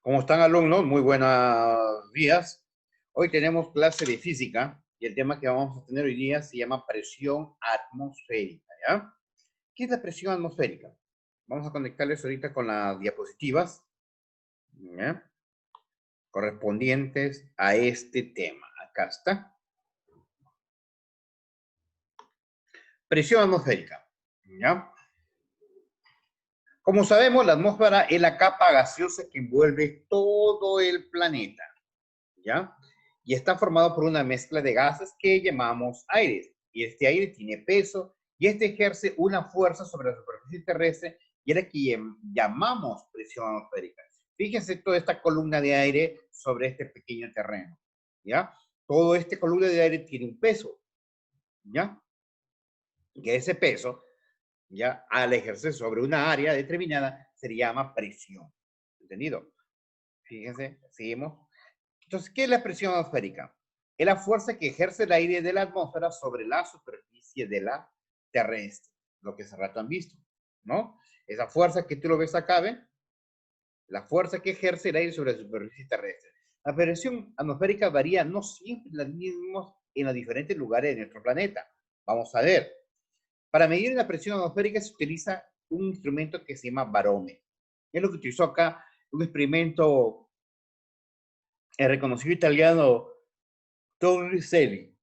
¿Cómo están, alumnos? Muy buenos días. Hoy tenemos clase de física y el tema que vamos a tener hoy día se llama presión atmosférica, ¿ya? ¿Qué es la presión atmosférica? Vamos a conectarles ahorita con las diapositivas, ¿ya? Correspondientes a este tema. Acá está. Presión atmosférica, ¿ya? Como sabemos, la atmósfera es la capa gaseosa que envuelve todo el planeta, ¿ya? Y está formado por una mezcla de gases que llamamos aire. Y este aire tiene peso y este ejerce una fuerza sobre la superficie terrestre y es la que llamamos presión atmosférica. Fíjense toda esta columna de aire sobre este pequeño terreno, ¿ya? Todo este columna de aire tiene un peso, ¿ya? Y ese peso, ¿ya? Al ejercer sobre una área determinada, se llama presión. ¿Entendido? Fíjense, seguimos. Entonces, ¿qué es la presión atmosférica? Es la fuerza que ejerce el aire de la atmósfera sobre la superficie de la terrestre, lo que hace rato han visto, ¿no? Esa fuerza que tú lo ves acá, ¿ven? La fuerza que ejerce el aire sobre la superficie terrestre. La presión atmosférica varía, no siempre la mismos en los diferentes lugares de nuestro planeta. Vamos a ver. Para medir la presión atmosférica se utiliza un instrumento que se llama barómetro. Es lo que utilizó acá un experimento el reconocido italiano Torricelli,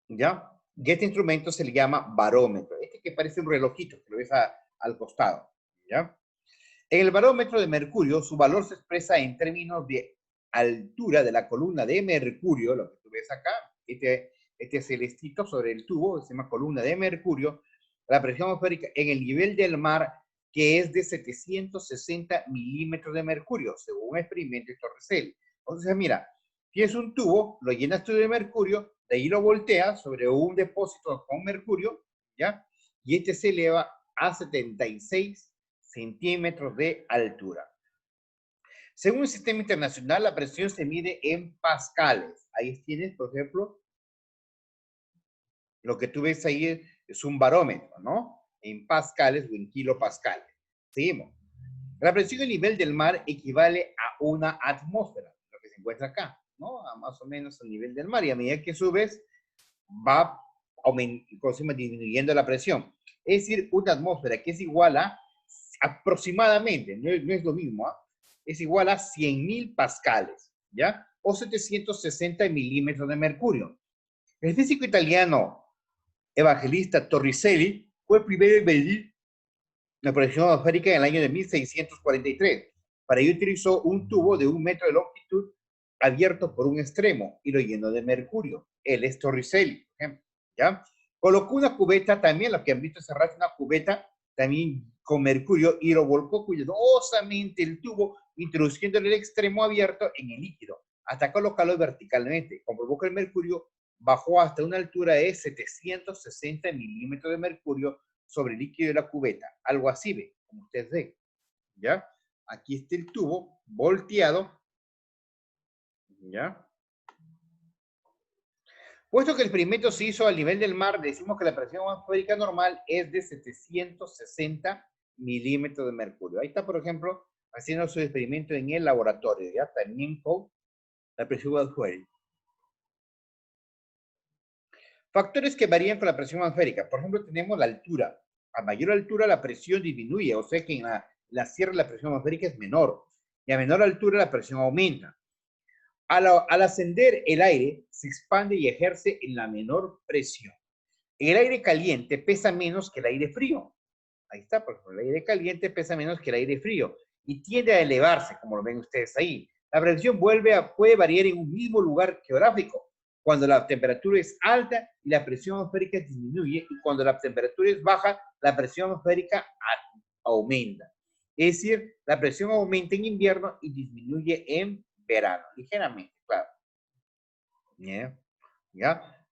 ¿ya? Y este instrumento se le llama barómetro, este que parece un relojito, que lo ves al costado, ¿ya? En el barómetro de mercurio, su valor se expresa en términos de altura de la columna de mercurio, lo que tú ves acá, este celestito sobre el tubo, se llama columna de mercurio, la presión atmosférica en el nivel del mar, que es de 760 milímetros de mercurio, según un experimento de Torricelli. Entonces, mira, tienes un tubo, lo llenas tú de mercurio, de ahí lo volteas sobre un depósito con mercurio, ¿ya? Y este se eleva a 76 centímetros de altura. Según el sistema internacional, la presión se mide en pascales. Ahí tienes, por ejemplo, lo que tú ves ahí es un barómetro, ¿no? En pascales o en kilopascales. Seguimos. La presión a nivel del mar equivale a una atmósfera, lo que se encuentra acá, ¿no? A más o menos al nivel del mar. Y a medida que subes, va disminuyendo la presión. Es decir, una atmósfera que es igual a aproximadamente, no es lo mismo, ¿eh? Es igual a 100.000 pascales, ¿ya? O 760 milímetros de mercurio. El físico italiano evangelista Torricelli fue el primero en medir la presión atmosférica en el año de 1643. Para ello utilizó un tubo de 1 metro de longitud abierto por un extremo y lo llenó de mercurio. Él es Torricelli, por ejemplo, ¿ya? Colocó una cubeta también, lo que han visto hace rato, una cubeta también con mercurio y lo volcó cuidadosamente el tubo, introduciéndole el extremo abierto en el líquido, hasta colocarlo verticalmente. Comprobó que el mercurio bajó hasta una altura de 760 milímetros de mercurio sobre el líquido de la cubeta. Algo así, ve, como ustedes ven, ¿ya? Aquí está el tubo volteado, ¿ya? Puesto que el experimento se hizo al nivel del mar, decimos que la presión atmosférica normal es de 760 milímetros de mercurio. Ahí está, por ejemplo, haciendo su experimento en el laboratorio, ¿ya? También con la presión atmosférica. Factores que varían con la presión atmosférica. Por ejemplo, tenemos la altura. A mayor altura la presión disminuye, o sea que en la sierra la presión atmosférica es menor. Y a menor altura la presión aumenta. Al ascender el aire se expande y ejerce en la menor presión. El aire caliente pesa menos que el aire frío. Ahí está, por ejemplo, el aire caliente pesa menos que el aire frío y tiende a elevarse, como lo ven ustedes ahí. La presión puede variar en un mismo lugar geográfico, cuando la temperatura es alta y la presión atmosférica disminuye, y cuando la temperatura es baja, la presión atmosférica aumenta. Es decir, la presión aumenta en invierno y disminuye en verano, ligeramente, claro. ¿Ya? ¿Ya?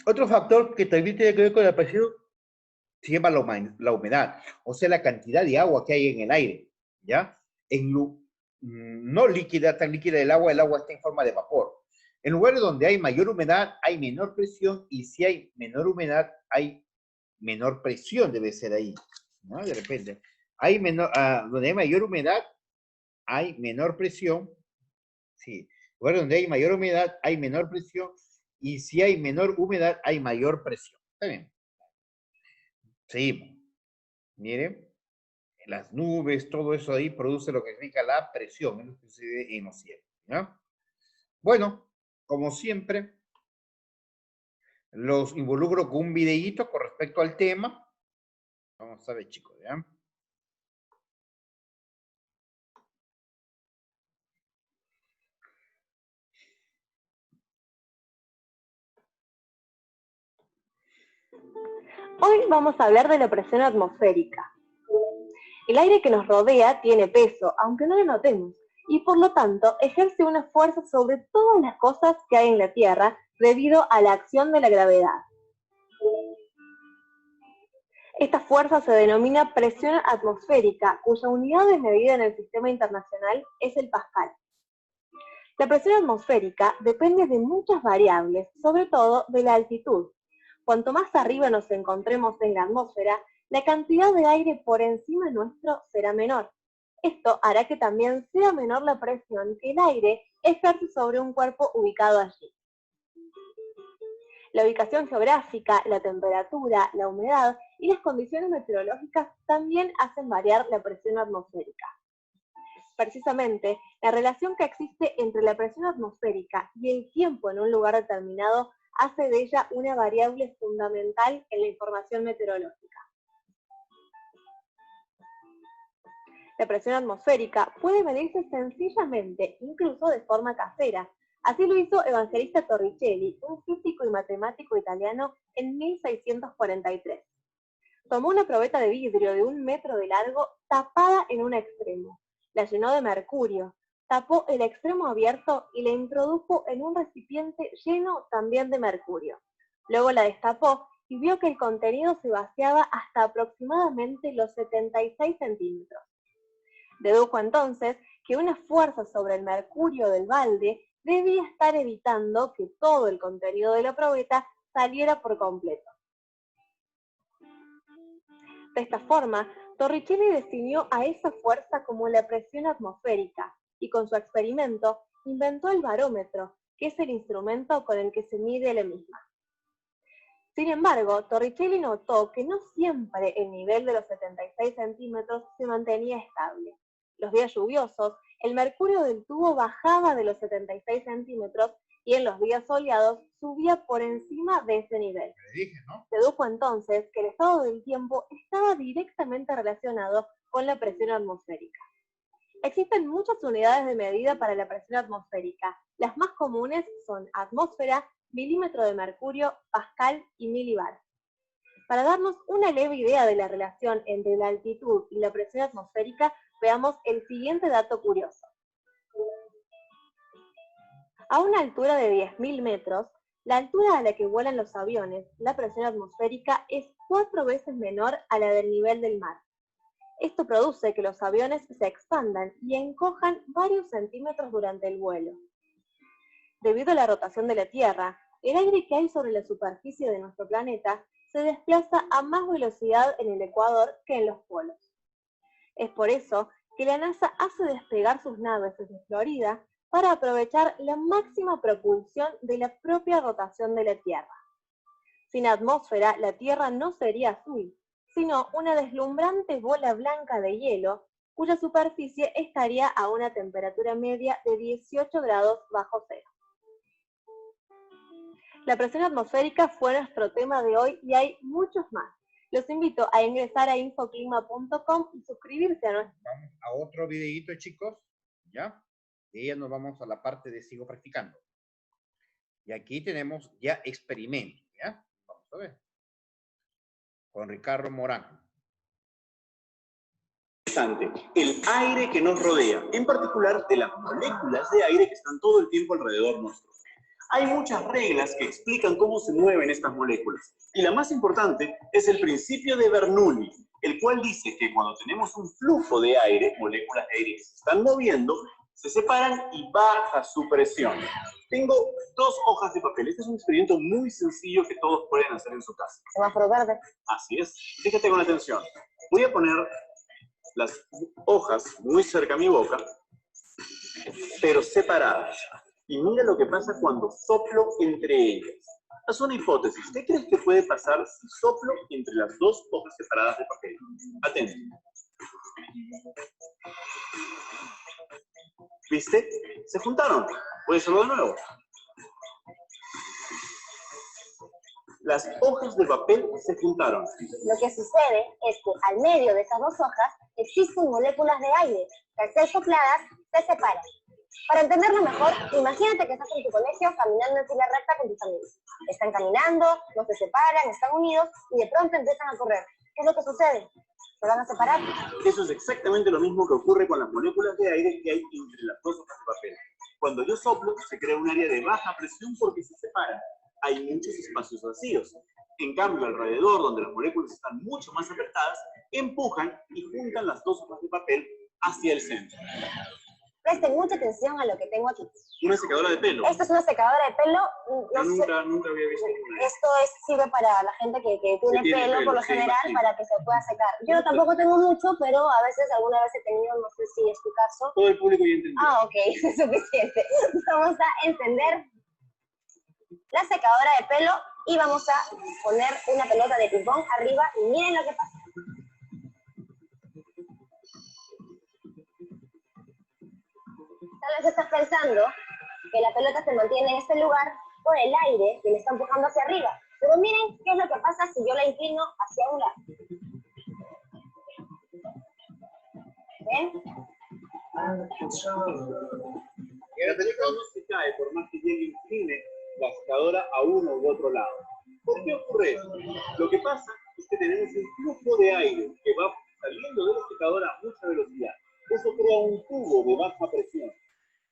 Otro factor que también tiene que ver con la presión se llama la humedad, o sea, la cantidad de agua que hay en el aire, ¿ya? No líquida, tan líquida el agua está en forma de vapor. En lugares donde hay mayor humedad, hay menor presión, y si hay menor humedad, hay menor presión, debe ser ahí, ¿no? De repente. Hay menor, donde hay mayor humedad, hay menor presión. Sí. Lugar donde hay mayor humedad, hay menor presión. Y si hay menor humedad, hay mayor presión. ¿Está bien? Seguimos. Miren, las nubes, todo eso ahí produce lo que significa la presión, es lo que sucede en los cielos. ¿Ya? Bueno, como siempre, los involucro con un videíto con respecto al tema. Vamos a ver, chicos, ¿ya? Hoy vamos a hablar de la presión atmosférica. El aire que nos rodea tiene peso, aunque no lo notemos, y por lo tanto ejerce una fuerza sobre todas las cosas que hay en la Tierra debido a la acción de la gravedad. Esta fuerza se denomina presión atmosférica, cuya unidad de medida en el sistema internacional es el pascal. La presión atmosférica depende de muchas variables, sobre todo de la altitud. Cuanto más arriba nos encontremos en la atmósfera, la cantidad de aire por encima nuestro será menor. Esto hará que también sea menor la presión que el aire ejerce sobre un cuerpo ubicado allí. La ubicación geográfica, la temperatura, la humedad y las condiciones meteorológicas también hacen variar la presión atmosférica. Precisamente, la relación que existe entre la presión atmosférica y el tiempo en un lugar determinado hace de ella una variable fundamental en la información meteorológica. La presión atmosférica puede medirse sencillamente, incluso de forma casera. Así lo hizo Evangelista Torricelli, un físico y matemático italiano, en 1643. Tomó una probeta de vidrio de 1 metro de largo tapada en un extremo. La llenó de mercurio, tapó el extremo abierto y la introdujo en un recipiente lleno también de mercurio. Luego la destapó y vio que el contenido se vaciaba hasta aproximadamente los 76 centímetros. Dedujo entonces que una fuerza sobre el mercurio del balde debía estar evitando que todo el contenido de la probeta saliera por completo. De esta forma, Torricelli definió a esa fuerza como la presión atmosférica y con su experimento inventó el barómetro, que es el instrumento con el que se mide la misma. Sin embargo, Torricelli notó que no siempre el nivel de los 76 centímetros se mantenía estable. Los días lluviosos, el mercurio del tubo bajaba de los 76 centímetros y en los días soleados subía por encima de ese nivel. Dedujo entonces que el estado del tiempo estaba directamente relacionado con la presión atmosférica. Existen muchas unidades de medida para la presión atmosférica. Las más comunes son atmósfera, milímetro de mercurio, pascal y milibar. Para darnos una leve idea de la relación entre la altitud y la presión atmosférica, veamos el siguiente dato curioso. A una altura de 10.000 metros, la altura a la que vuelan los aviones, la presión atmosférica es 4 veces menor a la del nivel del mar. Esto produce que los aviones se expandan y encojan varios centímetros durante el vuelo. Debido a la rotación de la Tierra, el aire que hay sobre la superficie de nuestro planeta se desplaza a más velocidad en el ecuador que en los polos. Es por eso que la NASA hace despegar sus naves desde Florida para aprovechar la máxima propulsión de la propia rotación de la Tierra. Sin atmósfera, la Tierra no sería azul, sino una deslumbrante bola blanca de hielo, cuya superficie estaría a una temperatura media de 18 grados bajo cero. La presión atmosférica fue nuestro tema de hoy y hay muchos más. Los invito a ingresar a infoclima.com y suscribirse a nuestro... Vamos a otro videito, chicos, ¿ya? Y ya nos vamos a la parte de sigo practicando. Y aquí tenemos ya experimentos, ¿ya? Vamos a ver. Con Ricardo Morán. El aire que nos rodea, en particular de las moléculas de aire que están todo el tiempo alrededor nuestro. Hay muchas reglas que explican cómo se mueven estas moléculas, y la más importante es el principio de Bernoulli, el cual dice que cuando tenemos un flujo de aire, moléculas de aire que se están moviendo, se separan y baja su presión. Tengo 2 hojas de papel. Este es un experimento muy sencillo que todos pueden hacer en su casa. Semáforo verde. Así es. Fíjate con atención. Voy a poner las hojas muy cerca a mi boca, pero separadas. Y mira lo que pasa cuando soplo entre ellas. Haz una hipótesis. ¿Qué crees que puede pasar si soplo entre las dos hojas separadas de papel? Atento. ¿Viste? Se juntaron. Voy a hacerlo de nuevo. Las hojas de papel se juntaron. Lo que sucede es que al medio de esas dos hojas existen moléculas de aire que al ser sopladas se separan. Para entenderlo mejor, imagínate que estás en tu colegio caminando en fila recta con tus amigos. Están caminando, no se separan, están unidos y de pronto empiezan a correr. ¿Qué es lo que sucede? ¿Se van a separar? Eso es exactamente lo mismo que ocurre con las moléculas de aire que hay entre las dos hojas de papel. Cuando yo soplo, se crea un área de baja presión porque se separan. Hay muchos espacios vacíos. En cambio, alrededor, donde las moléculas están mucho más apretadas, empujan y juntan las dos hojas de papel hacia el centro. Presten mucha atención a lo que tengo aquí. Una secadora de pelo. Esto es una secadora de pelo. Nunca había visto una. Esto sirve para la gente que tiene pelo, por lo general, sí. Para que se pueda secar. Yo tampoco tengo mucho, pero a veces, alguna vez he tenido, no sé si es tu caso. Todo el público ya entendió. Ah, ok, es suficiente. Vamos a encender la secadora de pelo y vamos a poner una pelota de ping-pong arriba y miren lo que pasa. Tal vez estás pensando que la pelota se mantiene en este lugar por el aire que le está empujando hacia arriba. Pero miren qué es lo que pasa si yo la inclino hacia un lado. ¿Ven? Y la pelota no se cae por más que llegue incline la secadora a uno u otro lado. ¿Por qué ocurre eso? Lo que pasa es que tenemos un flujo de aire que va saliendo de la secadora a mucha velocidad. Eso crea un tubo de baja presión.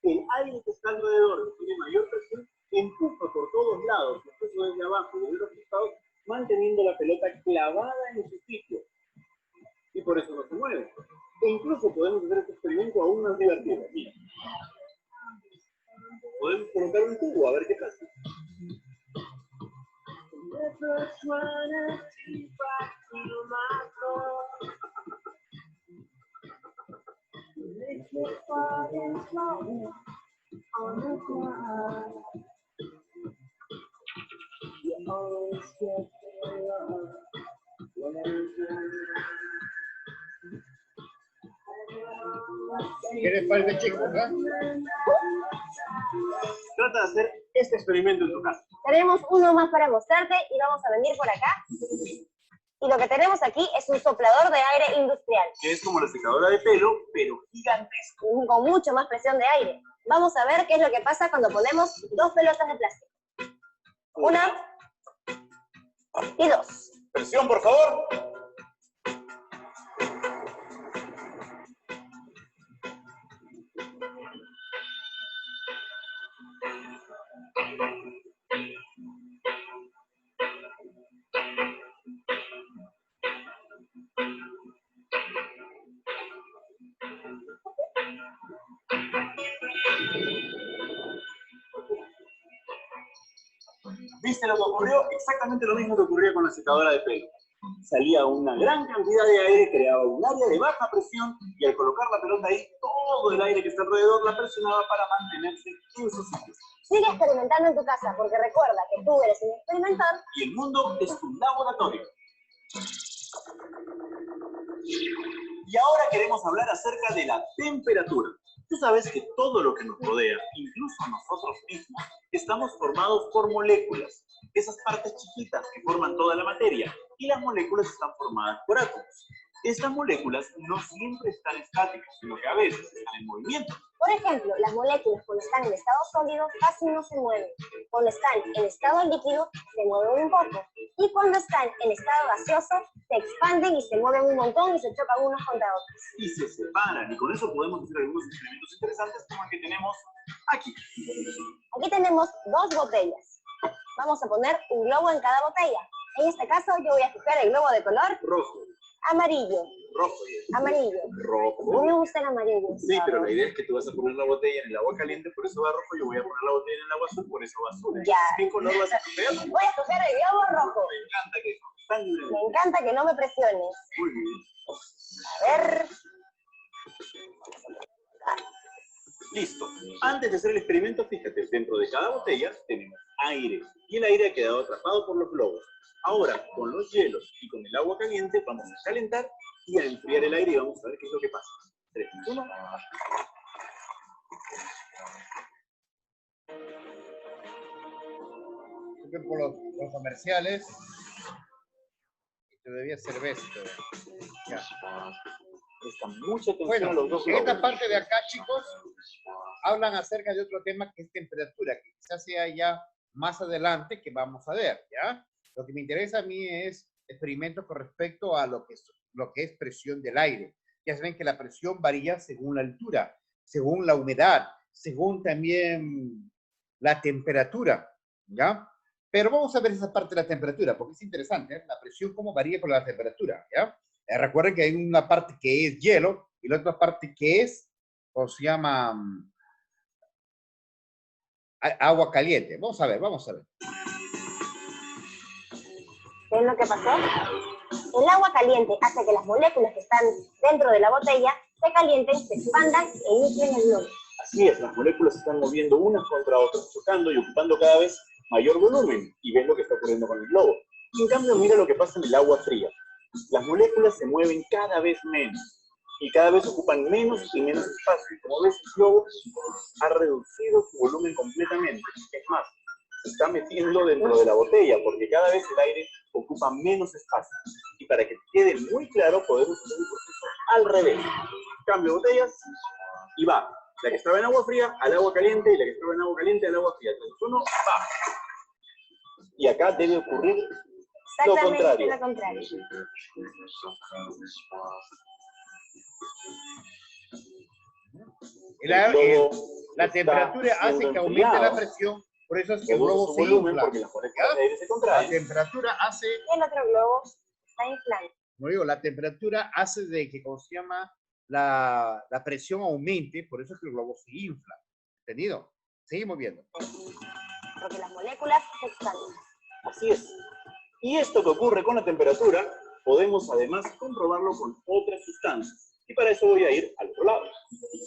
El aire que está alrededor, que tiene mayor presión, empuja por todos lados, incluso desde abajo, desde los costados, manteniendo la pelota clavada en su sitio. Y por eso no se mueve. E incluso podemos hacer este experimento aún más divertido. Mira. Podemos colocar un tubo, a ver qué pasa. ¿Qué les parece, chicos? Trata de hacer este experimento en tu casa. Tenemos uno más para mostrarte y vamos a venir por acá. Y lo que tenemos aquí es un soplador de aire industrial. Que es como la secadora de pelo, pero gigantesco. Con mucho más presión de aire. Vamos a ver qué es lo que pasa cuando ponemos dos pelotas de plástico. Una y dos. Presión, por favor. ¿Viste lo que ocurrió? Exactamente lo mismo que ocurría con la secadora de pelo. Salía una gran cantidad de aire, creaba un área de baja presión y al colocar la pelota ahí, todo el aire que está alrededor la presionaba para mantenerse en su sitio. Sigue experimentando en tu casa porque recuerda que tú eres un experimental Y el mundo es un laboratorio. Y ahora queremos hablar acerca de la temperatura. Tú sabes que todo lo que nos rodea, incluso nosotros mismos, estamos formados por moléculas, esas partes chiquitas que forman toda la materia, y las moléculas están formadas por átomos. Estas moléculas no siempre están estáticas, sino que a veces están en movimiento. Por ejemplo, las moléculas cuando están en estado sólido casi no se mueven. Cuando están en estado líquido se mueven un poco. Y cuando están en estado gaseoso se expanden y se mueven un montón y se chocan unos contra otros. Y se separan, y con eso podemos hacer algunos experimentos interesantes como el que tenemos aquí. Aquí tenemos dos botellas. Vamos a poner un globo en cada botella. En este caso yo voy a escoger el globo de color Rojo, amarillo. rojo, Amarillo. rojo. A mí me gusta el amarillo. Sí, pero la idea es que tú vas a poner la botella en el agua caliente, por eso va rojo, yo voy a poner la botella en el agua azul, por eso va azul. Ya. ¿Qué color vas a escoger? Voy a escoger el globo rojo. Me encanta que tan libre. Me encanta que no me presiones. Muy bien. A ver. Listo. Antes de hacer el experimento, fíjate, dentro de cada botella tenemos aire. Y el aire ha quedado atrapado por los globos. Ahora, con los hielos y con el agua caliente, vamos a calentar y a enfriar el aire y vamos a ver qué es lo que pasa. 3, 1. Por los comerciales. Esto debía ser esto. Ya. Presta mucha atención Bueno, a los dos en globos. esta parte de acá, chicos, hablan acerca de otro tema que es temperatura, que quizás sea ya más adelante que vamos a ver, ¿ya? Lo que me interesa a mí es experimentos con respecto a lo que es presión del aire. Ya saben que la presión varía según la altura, según la humedad, según también la temperatura, ¿ya? Pero vamos a ver esa parte de la temperatura, porque es interesante, ¿eh? La presión cómo varía con la temperatura, ¿ya? Recuerden que hay una parte que es hielo y la otra parte que es, ¿cómo se llama? Agua caliente. Vamos a ver, vamos a ver. ¿Qué es lo que pasó? El agua caliente hace que las moléculas que están dentro de la botella se calienten, se expandan e inflen el globo. Así es, las moléculas se están moviendo unas contra otras, chocando y ocupando cada vez mayor volumen. Y ves lo que está ocurriendo con el globo. Y en cambio, mira lo que pasa en el agua fría. Las moléculas se mueven cada vez menos y cada vez ocupan menos y menos espacio. Y como ves, el globo ha reducido su volumen completamente. Es más, se está metiendo dentro de la botella porque cada vez el aire ocupa menos espacio. Y para que quede muy claro, podemos hacer el proceso al revés. Cambio botellas y va. La que estaba en agua fría al agua caliente y la que estaba en agua caliente al agua fría. 3, 1, va. Y acá debe ocurrir lo contrario. Lo contrario. La temperatura hace que aumente la presión, por eso es que el globo se infla. Porque las moléculas de aire se contraen. La temperatura hace... Y el otro globo está inflando. Como digo, la temperatura hace de que, ¿cómo se llama? La presión aumente, por eso es que el globo se infla. ¿Entendido? Seguimos viendo. Porque las moléculas se expanden. Así es. Y esto que ocurre con la temperatura, podemos además comprobarlo con otras sustancias. Y para eso voy a ir al otro lado.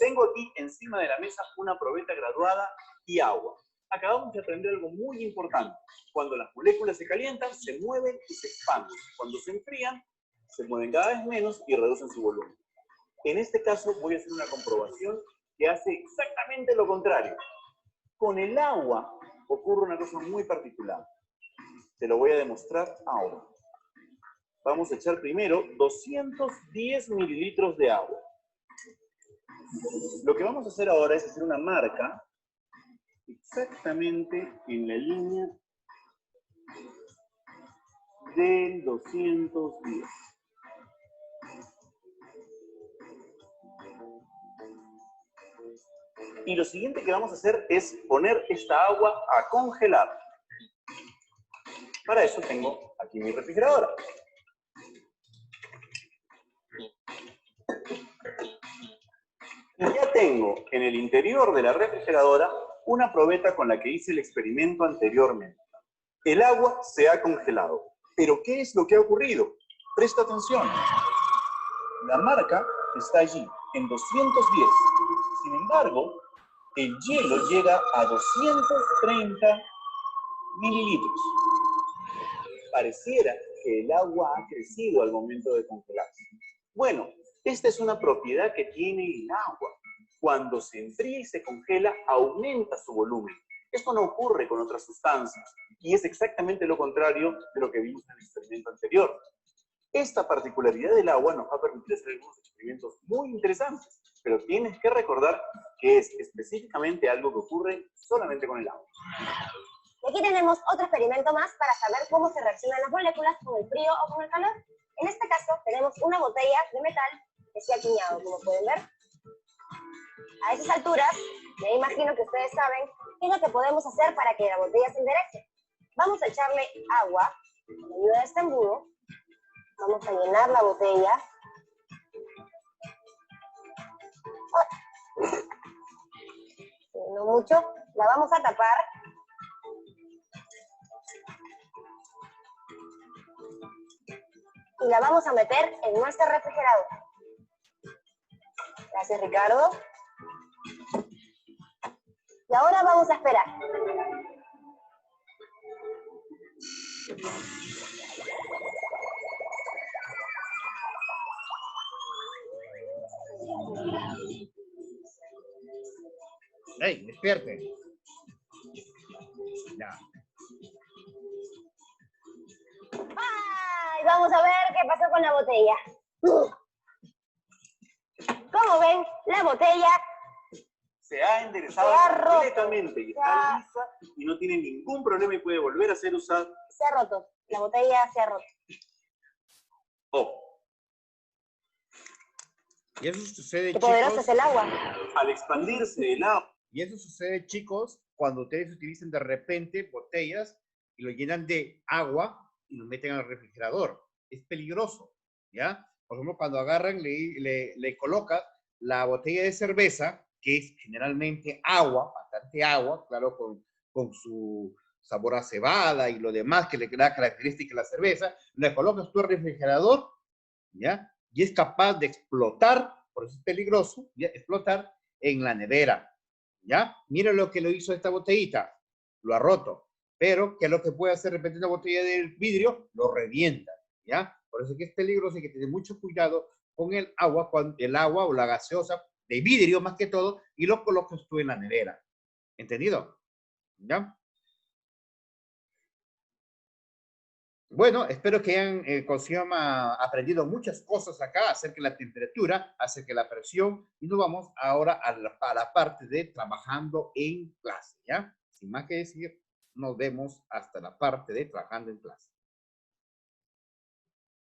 Tengo aquí encima de la mesa una probeta graduada y agua. Acabamos de aprender algo muy importante. Cuando las moléculas se calientan, se mueven y se expanden. Cuando se enfrían, se mueven cada vez menos y reducen su volumen. En este caso voy a hacer una comprobación que hace exactamente lo contrario. Con el agua ocurre una cosa muy particular. Te lo voy a demostrar ahora. Vamos a echar primero 210 mililitros de agua. Lo que vamos a hacer ahora es hacer una marca exactamente en la línea del 210. Y lo siguiente que vamos a hacer es poner esta agua a congelar. Para eso tengo aquí mi refrigeradora. Y ya tengo en el interior de la refrigeradora una probeta con la que hice el experimento anteriormente. El agua se ha congelado. ¿Pero qué es lo que ha ocurrido? Presta atención. La marca está allí, en 210. Sin embargo, el hielo llega a 230 mililitros. Pareciera que el agua ha crecido al momento de congelarse. Bueno, esta es una propiedad que tiene el agua. Cuando se enfría y se congela, aumenta su volumen. Esto no ocurre con otras sustancias y es exactamente lo contrario de lo que vimos en el experimento anterior. Esta particularidad del agua nos va a permitir hacer algunos experimentos muy interesantes, pero tienes que recordar que es específicamente algo que ocurre solamente con el agua. Y aquí tenemos otro experimento más para saber cómo se reaccionan las moléculas con el frío o con el calor. En este caso tenemos una botella de metal que se ha tiñado, como pueden ver. A esas alturas, me imagino que ustedes saben qué es lo que podemos hacer para que la botella se enderece. Vamos a echarle agua con ayuda de este embudo. Vamos a llenar la botella. No mucho. La vamos a tapar. Y la vamos a meter en nuestro refrigerador. Gracias, Ricardo. ahora vamos a esperar. ¡Ey, despierten! Ya. ¡Ay! Vamos a ver qué pasó con la botella. Como ven, la botella Se ha enderezado Se ha roto. completamente y está lisa y no tiene ningún problema y puede volver a ser usada. se ha roto. La botella se ha roto. Oh, Y eso sucede, Qué poderoso chicos. es el agua. al expandirse el agua, Y eso sucede, chicos, cuando ustedes utilizan de repente botellas y lo llenan de agua y lo meten al refrigerador. Es peligroso, ¿ya? Por ejemplo, cuando agarran, le colocan la botella de cerveza, que es generalmente agua, bastante agua, claro, con su sabor a cebada y lo demás que le da característica a la cerveza, le colocas tu refrigerador, ¿ya? Y es capaz de explotar, por eso es peligroso, ¿ya? Explotar en la nevera, ¿ya? Mira lo que lo hizo esta botellita, lo ha roto, pero ¿qué es lo que puede hacer de repente una botella de vidrio? Lo revienta, ¿ya? Por eso es que es peligroso y hay que tener mucho cuidado con el agua o la gaseosa de vidrio más que todo, y lo colocas tú en la nevera, ¿entendido? ¿Ya? Bueno, espero que hayan aprendido muchas cosas acá acerca de la temperatura, acerca de la presión, y nos vamos ahora a la parte de trabajando en clase, ¿ya? Sin más que decir, nos vemos hasta la parte de trabajando en clase.